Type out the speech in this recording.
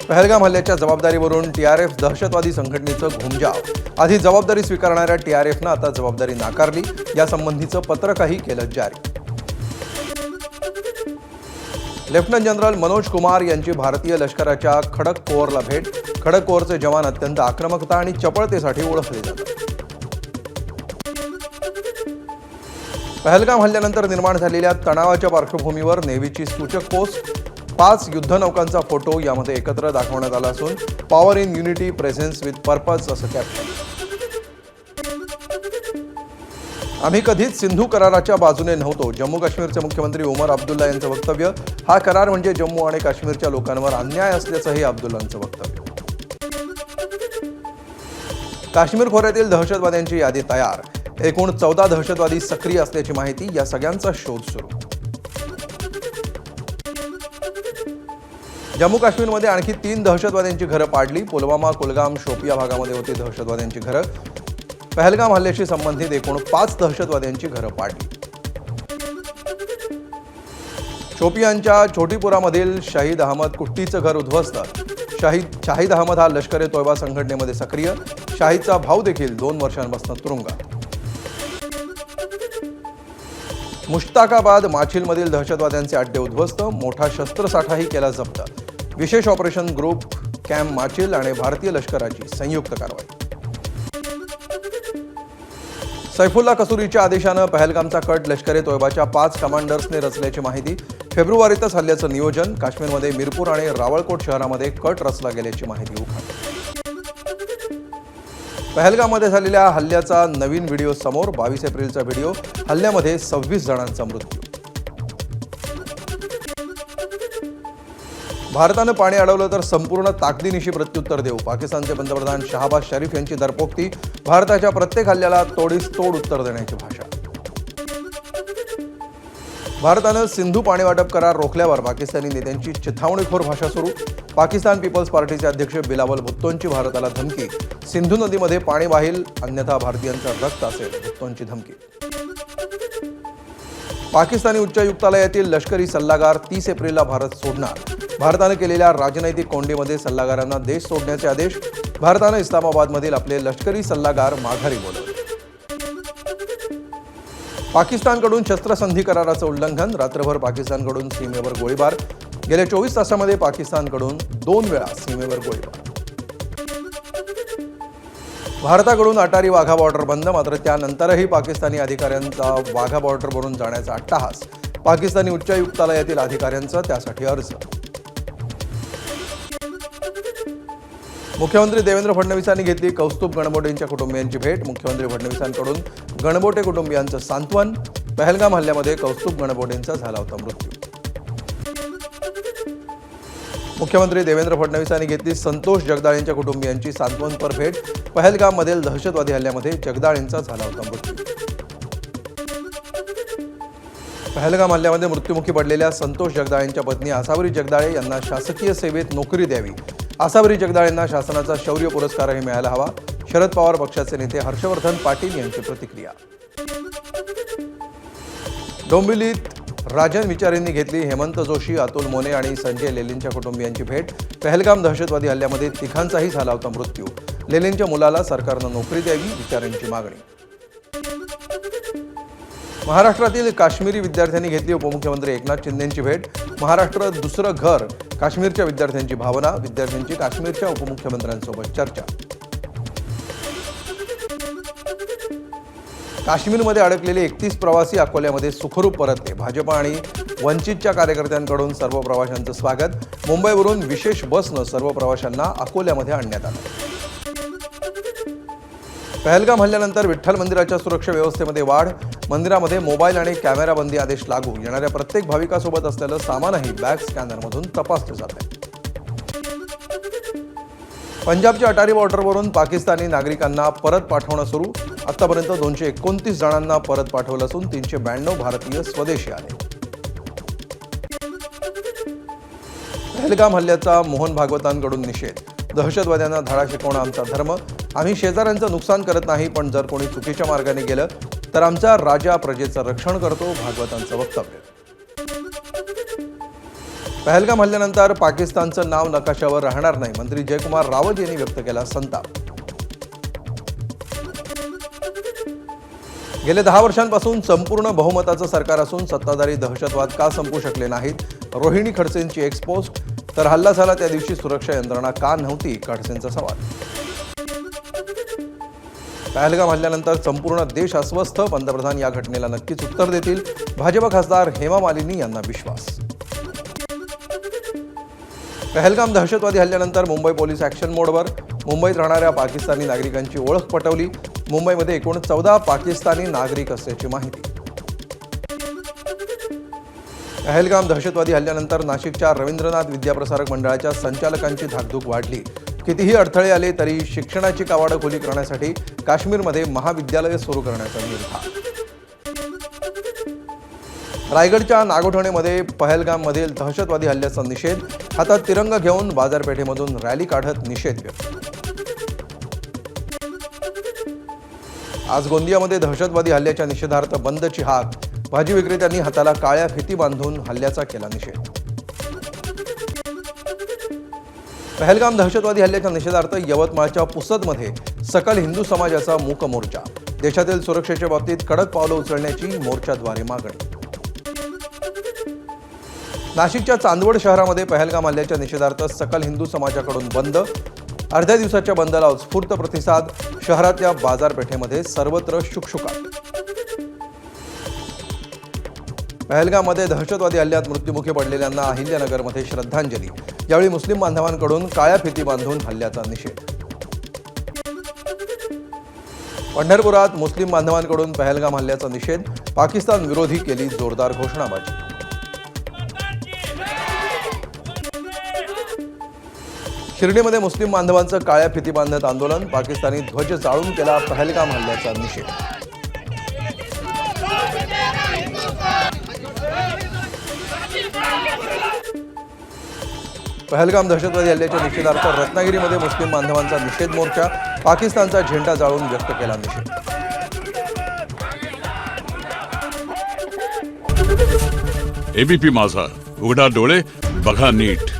पहलगाम हल्ल्याच्या जबाबदारीवरून टीआरएफ दहशतवादी संघटनेचं घुमजाव। आधी जबाबदारी स्वीकारणाऱ्या टीआरएफनं आता जबाबदारी नाकारली। यासंबंधीचं पत्रकही केलं जारी। लेफ्टनंट जनरल मनोज कुमार यांची भारतीय लष्कराच्या खडक कोअरला भेट। खडक कोअरचे जवान अत्यंत आक्रमकता आणि चपळतेसाठी ओळखले जातात। पहलगाम हल्ल्यानंतर निर्माण झालेल्या तणावाच्या पार्श्वभूमीवर नेव्हीची सूचक पोस्ट 5 युद्धनौकांचा फोटो यामध्ये एकत्र दाखवण्यात आला असून power in unity presence with purpose असं कॅप्शन। आम्ही कधीच सिंधू कराराच्या बाजूने नव्हतो। जम्मू काश्मीरचे मुख्यमंत्री उमर अब्दुल्ला यांचं वक्तव्य। हा करार म्हणजे जम्मू आणि काश्मीरच्या लोकांवर अन्याय असल्याचंही अब्दुल्लांचं वक्तव्य। काश्मीर खोऱ्यातील दहशतवाद्यांची यादी तयार। एकूण 14 दहशतवादी सक्रिय असल्याची माहिती। या सगळ्यांचा शोध सुरू। जम्मू काश्मीरमध्ये आणखी 3 दहशतवाद्यांची घरं पाडली। पुलवामा, कुलगाम, शोपिया भागामध्ये होती दहशतवाद्यांची घरं। पहलगाम हल्ल्याशी संबंधित एकूण 5 दहशतवाद्यांची घरं पाडली। शोपियांच्या छोटीपुरामधील शाहिद अहमद कुट्टीचं घर उद्ध्वस्त। शाहिद अहमद हा लष्कर ए तोयबा संघटनेमध्ये सक्रिय। शाहिदचा भाऊ देखील 2 वर्षांपासून तुरुंगात। मुश्ताकाबाद माछिलमधील दहशतवाद्यांचे अड्डे उद्ध्वस्त। मोठा शस्त्रसाठाही केला जप्त। विशेष ऑपरेशन ग्रुप कॅम्प माछिल आणि भारतीय लष्कराची संयुक्त कारवाई। सैफुल्ला कसूरीच्या आदेशानं पहलगामचा कट लष्कर ए तोयबाच्या 5 कमांडर्सने रचल्याची माहिती। फेब्रुवारीतच हल्ल्याचं नियोजन। काश्मीरमध्ये मिरपूर आणि रावळकोट शहरामध्ये कट रचला गेल्याची माहिती उघड। पहलगाममध्ये झालेल्या हल्ल्याचा नवीन व्हिडिओ समोर। 22 एप्रिलचा व्हिडिओ। हल्ल्यामध्ये 26 जणांचा मृत्यू। भारतानं पाणी अडवलं तर संपूर्ण ताकदीनिशी प्रत्युत्तर देऊ। पाकिस्तानचे पंतप्रधान शहबाज शरीफ यांची दरपोक्ती। भारताच्या प्रत्येक हल्ल्याला तोडीस तोड उत्तर देण्याची भाषा। भारतानं सिंधू पाणी वाटप करार रोखल्यावर पाकिस्तानी नेत्यांची चिथावणीखोर भाषा सुरू। पाकिस्तान पीपल्स पार्टीचे अध्यक्ष बिलावल भुत्तोंची भारताला धमकी। सिंधू नदीमध्ये पाणी वाहील अन्यथा भारतीयांचं रक्त असेल, भुत्तोंची धमकी। पाकिस्तानी उच्चायुक्तालयातील लष्करी सल्लागार 30 एप्रिलला भारत सोडणार। भारतानं केलेल्या राजनैतिक कोंडीमध्ये सल्लागारांना देश सोडण्याचे आदेश। भारतानं इस्लामाबादमधील आपले लष्करी सल्लागार माघारी बोलवले। पाकिस्तानकडून शस्त्रसंधी कराराचं उल्लंघन। रात्रभर पाकिस्तानकडून सीमेवर गोळीबार। गेल्या 24 तासांमध्ये पाकिस्तानकडून 2 वेळा सीमेवर गोळीबार। भारताकडून अटारी वाघा बॉर्डर बंद। मात्र त्यानंतरही पाकिस्तानी अधिकाऱ्यांचा वाघा बॉर्डरवरून जाण्याचा अट्टाहास। पाकिस्तानी उच्चायुक्तालयातील अधिकाऱ्यांचा त्यासाठी अर्ज। मुख्यमंत्री देवेंद्र फडणवीसांनी घेतली कौस्तुभ गणबोटेंच्या कुटुंबियांची भेट। मुख्यमंत्री फडणवीसांकडून गणबोटे कुटुंबियांचं सांत्वन। पहलगाम हल्ल्यामध्ये कौस्तुभ गणबोटेंचा झाला होता मृत्यू। मुख्यमंत्री देवेंद्र फडणवीसांनी घेतली संतोष जगदाळेंच्या कुटुंबियांची सांत्वनपर भेट। पहलगाममधील दहशतवादी हल्ल्यामध्ये जगदाळेंचा झाला होता मृत्यू। पहलगाम हल्ल्यामध्ये मृत्युमुखी पडलेल्या संतोष जगदाळेंच्या पत्नी आसावरी जगदाळे यांना शासकीय सेवेत नोकरी द्यावी। आसावरी जगदाळेंना शासनाचा शौर्य पुरस्कारही मिळायला हवा। शरद पवार पक्षाचे नेते हर्षवर्धन पाटील यांची प्रतिक्रिया। डोंबिवलीत राजन विचारेंनी घेतली हेमंत जोशी, अतुल मोने आणि संजय लेलेंच्या कुटुंबियांची भेट। पहलगाम दहशतवादी हल्ल्यामध्ये तिघांचाही झाला होता मृत्यू। लेलेंच्या मुलाला सरकारनं नोकरी द्यावी, विचारेंची मागणी। महाराष्ट्रातील काश्मीरी विद्यार्थ्यांनी घेतली उपमुख्यमंत्री एकनाथ शिंदेंची भेट। महाराष्ट्र दुसरं घर, काश्मीरच्या विद्यार्थ्यांची भावना। विद्यार्थ्यांची काश्मीरच्या उपमुख्यमंत्र्यांसोबत चर्चा। काश्मीरमध्ये अडकलेले 31 प्रवासी अकोल्यामध्ये सुखरूप परतले। भाजपा आणि वंचितच्या कार्यकर्त्यांकडून सर्व प्रवाशांचं स्वागत। मुंबईवरून विशेष बसनं सर्व प्रवाशांना अकोल्यामध्ये आणण्यात आलं। पहलगाम हल्ल्यानंतर विठ्ठल मंदिराच्या सुरक्षा व्यवस्थेमध्ये वाढ। मंदिरामध्ये मोबाईल आणि कॅमेरा बंदी आदेश लागू। येणाऱ्या प्रत्येक भाविकासोबत असलेलं सामानही बॅग स्कॅनरमधून तपासलं जातंय। पंजाबच्या अटारी बॉर्डरवरून पाकिस्तानी नागरिकांना परत पाठवणं सुरू। आतापर्यंत 229 जणांना परत पाठवलं असून 392 भारतीय स्वदेशी आले। पहलगाम हल्ल्याचा मोहन भागवतांकडून निषेध। दहशतवाद्यांना धडा शिकवणं आमचा धर्म। आम्ही शेजाऱ्यांचं नुकसान करत नाही, पण जर कोणी चुकीच्या मार्गाने गेलं तर आमचा राजा प्रजेचं रक्षण करतो, भागवतांचं वक्तव्य। पहलगाम हल्ल्यानंतर पाकिस्तानचं नाव नकाशावर राहणार नाही, मंत्री जयकुमार रावत यांनी व्यक्त केला संताप. गेले 10 वर्षांपासून संपूर्ण बहुमताचं सरकार असून सत्ताधारी दहशतवाद का संपू शकले नाहीत, रोहिणी खडसेंची एक्सपोस्ट. तर हल्ला झाला त्या दिवशी सुरक्षा यंत्रणा का नव्हती, खडसेंचा सवाल. पहलगाम हल्ल्यानंतर संपूर्ण देश अस्वस्थ, पंतप्रधान या घटनेला नक्कीच उत्तर देतील, भाजप खासदार हेमा मालिनी यांना विश्वास. पहलगाम दहशतवादी हल्ल्यानंतर मुंबई पोलीस ॲक्शन मोडवर, मुंबईत राहणाऱ्या पाकिस्तानी नागरिकांची ओळख पटवली. मुंबईमध्ये एकूण 14 पाकिस्तानी नागरिक असल्याची माहिती. पहलगाम दहशतवादी हल्ल्यानंतर नाशिकच्या रवींद्रनाथ विद्याप्रसारक मंडळाच्या संचालकांची धाकधूक वाढली. कितीही अडथळे आले तरी शिक्षणाची कवाडं खुली करण्यासाठी काश्मीरमध्ये महाविद्यालय सुरू करण्याचा निर्धार. रायगडच्या नागोठणेमध्ये पहलगाममधील दहशतवादी हल्ल्याचा निषेध, हातात तिरंगा घेऊन बाजारपेठेमधून रॅली काढत निषेध व्यक्त. आज गोंदियामध्ये दहशतवादी हल्ल्याच्या निषेधार्थ बंदची हाक, भाजी विक्रेत्यांनी हाताला काळ्या फिती बांधून हल्ल्याचा केला निषेध. पहलगाम दहशतवादी हल्ल्याच्या निषेधार्थ यवतमाळच्या पुसदमध्ये सकल हिंदू समाजाचा मूक मोर्चा, देशातील सुरक्षेच्या बाबतीत कडक पावलं उचलण्याची मोर्चाद्वारे मागणी. नाशिकच्या चांदवड शहरामध्ये पहलगाम हल्ल्याच्या निषेधार्थ सकल हिंदू समाजाकडून बंद, अर्ध्या दिवसाच्या बंदला उत्स्फूर्त प्रतिसाद, शहरातल्या बाजारपेठेमध्ये सर्वत्र शुकशुकाट. पहलगाममध्ये दहशतवादी हल्ल्यात मृत्युमुखी पडलेल्यांना अहिल्यानगरमध्ये श्रद्धांजली, यावेळी मुस्लिम बांधवांकडून काळ्या फिती बांधून हल्ल्याचा निषेध. पंढरपुरात मुस्लिम बांधवांकडून पहलगाम हल्ल्याचा निषेध, पाकिस्तान विरोधी केली जोरदार घोषणाबाजी. शिर्डीमध्ये मुस्लिम बांधवांचं काळ्या फिती बांधत आंदोलन, पाकिस्तानी ध्वज जाळून केला पहलगाम हल्ल्याचा निषेध. पहलगाम दहशतवादी हल्ल्याच्या निषेधार्थ रत्नागिरीमध्ये मुस्लिम बांधवांचा निषेध मोर्चा, पाकिस्तानचा झेंडा जाळून व्यक्त केला निषेध. एबीपी माझा, उघडा डोळे बघा नीट.